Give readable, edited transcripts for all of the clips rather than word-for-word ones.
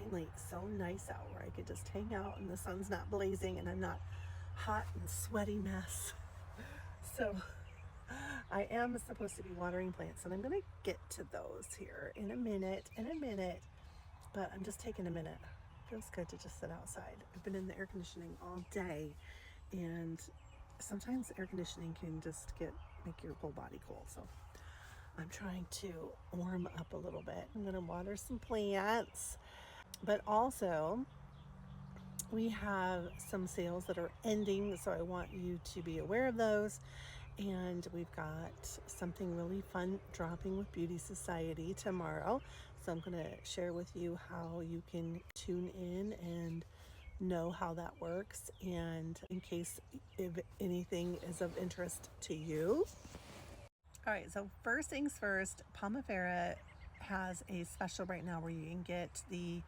finally so nice out where I could just hang out and the sun's not blazing and I'm not hot and sweaty mess. So I am supposed to be watering plants, and I'm going to get to those here in a minute, but I'm just taking a minute. Feels good to just sit outside. I've been in the air conditioning all day, and sometimes air conditioning can just make your whole body cold. So I'm trying to warm up a little bit. I'm going to water some plants, but also we have some sales that are ending, so I want you to be aware of those. And we've got something really fun dropping with Beauty Society tomorrow. So I'm going to share with you how you can tune in and know how that works, and in case if anything is of interest to you. All right, so first things first, Pomifera has a special right now where you can get the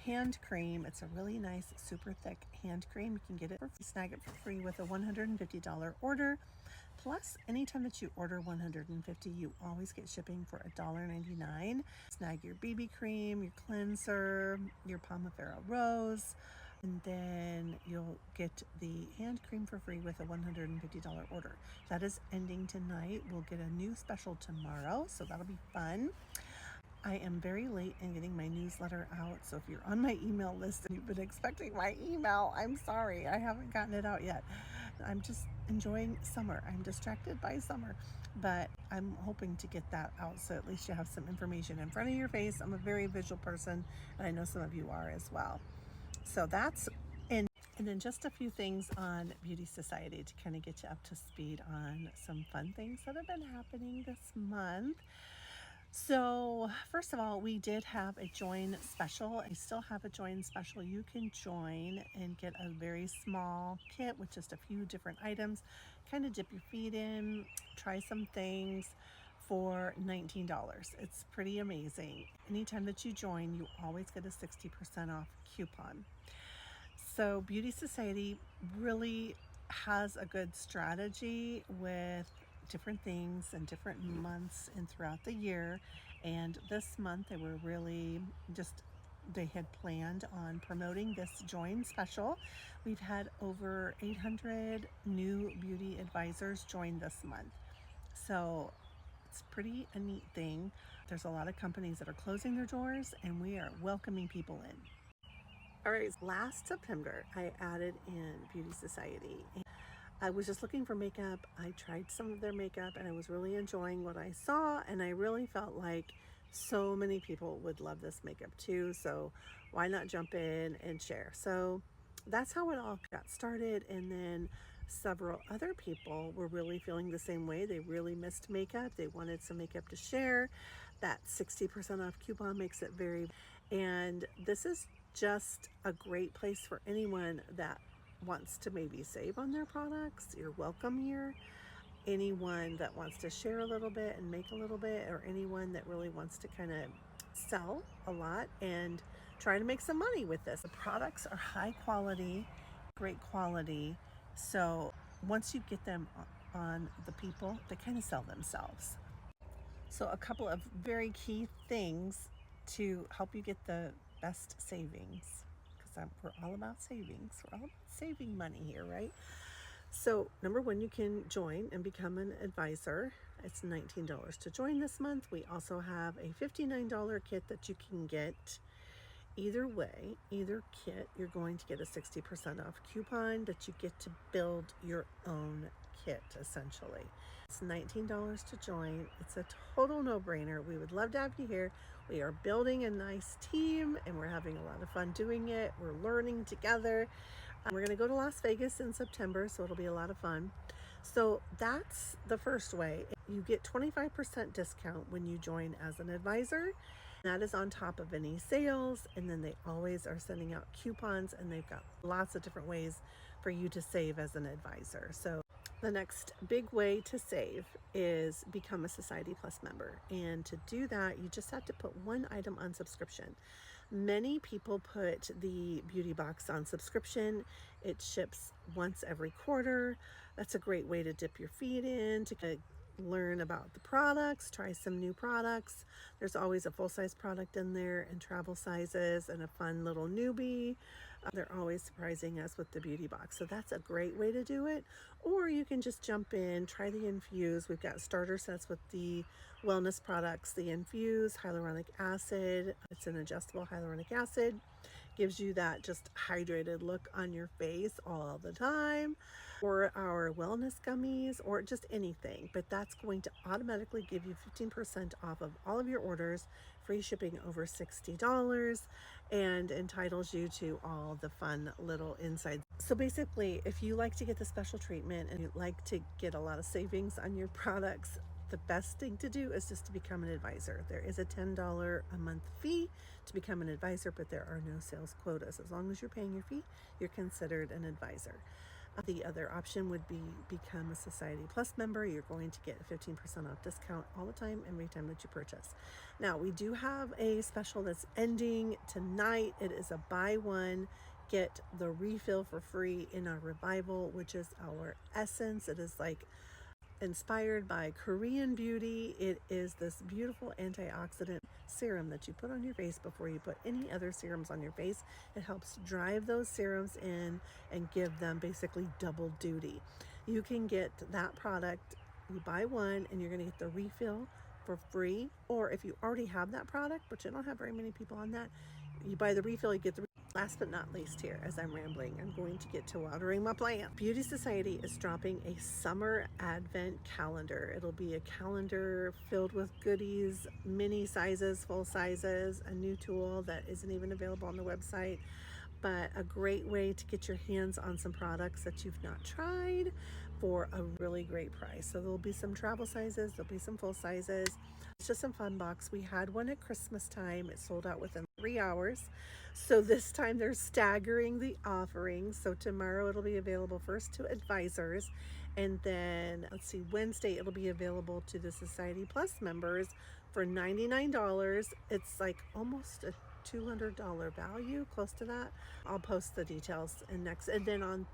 hand cream. It's a really nice, super thick hand cream. You can get it for free, snag it for free with a $150 order. Plus, anytime that you order $150, you always get shipping for $1.99. Snag your BB cream, your cleanser, your Pomifera Rose, and then you'll get the hand cream for free with a $150 order. That is ending tonight. We'll get a new special tomorrow, so that'll be fun. I am very late in getting my newsletter out, so if you're on my email list and you've been expecting my email, I'm sorry, I haven't gotten it out yet. I'm just enjoying summer. I'm distracted by summer, but I'm hoping to get that out so at least you have some information in front of your face. I'm a very visual person, and I know some of you are as well. So that's in. And then just a few things on Beauty Society to kind of get you up to speed on some fun things that have been happening this month. So first of all, we did have a join special. I still have a join special. You can join and get a very small kit with just a few different items, kind of dip your feet in, try some things for $19. It's pretty amazing. Anytime that you join, you always get a 60% off coupon. So Beauty Society really has a good strategy with different things and different months and throughout the year. And this month they were really they had planned on promoting this join special. We've had over 800 new beauty advisors join this month. So it's pretty a neat thing. There's a lot of companies that are closing their doors, and we are welcoming people in. All right, last September I added in Beauty Society. I was just looking for makeup. I tried some of their makeup and I was really enjoying what I saw, and I really felt like so many people would love this makeup too, so why not jump in and share? So that's how it all got started, and then several other people were really feeling the same way. They really missed makeup. They wanted some makeup to share. That 60% off coupon makes it very, and this is just a great place for anyone that wants to maybe save on their products. You're welcome here. Anyone that wants to share a little bit and make a little bit, or anyone that really wants to kind of sell a lot and try to make some money with this. The products are high quality, great quality. So once you get them on the people, they kind of sell themselves. So a couple of very key things to help you get the best savings, because we're all about savings. We're all about saving money here, right? So number one, you can join and become an advisor. It's $19 to join this month. We also have a $59 kit that you can get. Either way, either kit, you're going to get a 60% off coupon that you get to build your own kit, essentially. It's $19 to join. It's a total no-brainer. We would love to have you here. We are building a nice team, and we're having a lot of fun doing it. We're learning together. We're going to go to Las Vegas in September, so it'll be a lot of fun. So that's the first way. You get 25% discount when you join as an advisor. That is on top of any sales, and then they always are sending out coupons, and they've got lots of different ways for you to save as an advisor. So the next big way to save is become a Society Plus member. And to do that, you just have to put one item on subscription. Many people put the beauty box on subscription. It ships once every quarter. That's a great way to dip your feet in, to learn about the products, try some new products. There's always a full-size product in there and travel sizes and a fun little newbie. They're always surprising us with the beauty box. So that's a great way to do it. Or you can just jump in, try the Infuse. We've got starter sets with the wellness products. The Infuse, hyaluronic acid. It's an adjustable hyaluronic acid. Gives you that just hydrated look on your face all the time. Or our wellness gummies, or just anything, but that's going to automatically give you 15% off of all of your orders, free shipping over $60, and entitles you to all the fun little insides. So basically, if you like to get the special treatment and you like to get a lot of savings on your products, the best thing to do is just to become an advisor. There is a $10 a month fee to become an advisor, but there are no sales quotas. As long as you're paying your fee, you're considered an advisor. The other option would be become a Society Plus member. You're going to get a 15% off discount all the time, every time that you purchase. Now, we do have a special that's ending tonight. It is a buy one, get the refill for free in our Revival, which is our essence. It is like inspired by Korean beauty. It is this beautiful antioxidant serum that you put on your face before you put any other serums on your face. It helps drive those serums in and give them basically double duty. You can get that product, you buy one and you're going to get the refill for free, or if you already have that product, but you don't have very many people on that, you buy the refill, you get the last but not least here, as I'm rambling, I'm going to get to watering my plant. Beauty Society is dropping a summer advent calendar. It'll be a calendar filled with goodies, mini sizes, full sizes, a new tool that isn't even available on the website, but a great way to get your hands on some products that you've not tried for a really great price. So there'll be some travel sizes, there'll be some full sizes. It's just some fun box. We had one at Christmas time. It sold out within 3 hours. So this time they're staggering the offerings. So tomorrow it'll be available first to advisors. And then, let's see, Wednesday it'll be available to the Society Plus members for $99. It's like almost a $200 value, close to that. I'll post the details and then on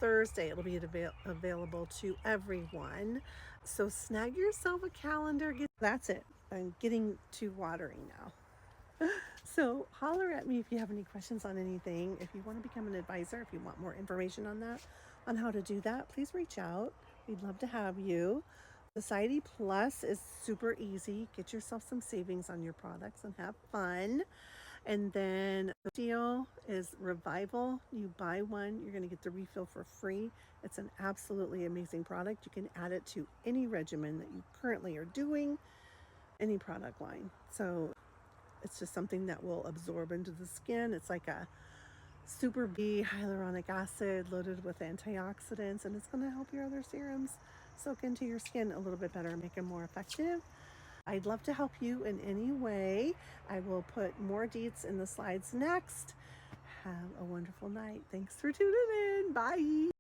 Thursday it'll be available to everyone. So snag yourself a calendar. That's it. I'm getting to watering now. So holler at me if you have any questions on anything. If you want to become an advisor, if you want more information on that, on how to do that, please reach out. We'd love to have you. Society Plus is super easy. Get yourself some savings on your products and have fun. And then the deal is Revival. You buy one, you're going to get the refill for free. It's an absolutely amazing product. You can add it to any regimen that you currently are doing, any product line. So it's just something that will absorb into the skin. It's like a super B hyaluronic acid loaded with antioxidants, and it's going to help your other serums soak into your skin a little bit better, make them more effective. I'd love to help you in any way. I will put more deets in the slides next. Have a wonderful night. Thanks for tuning in. Bye.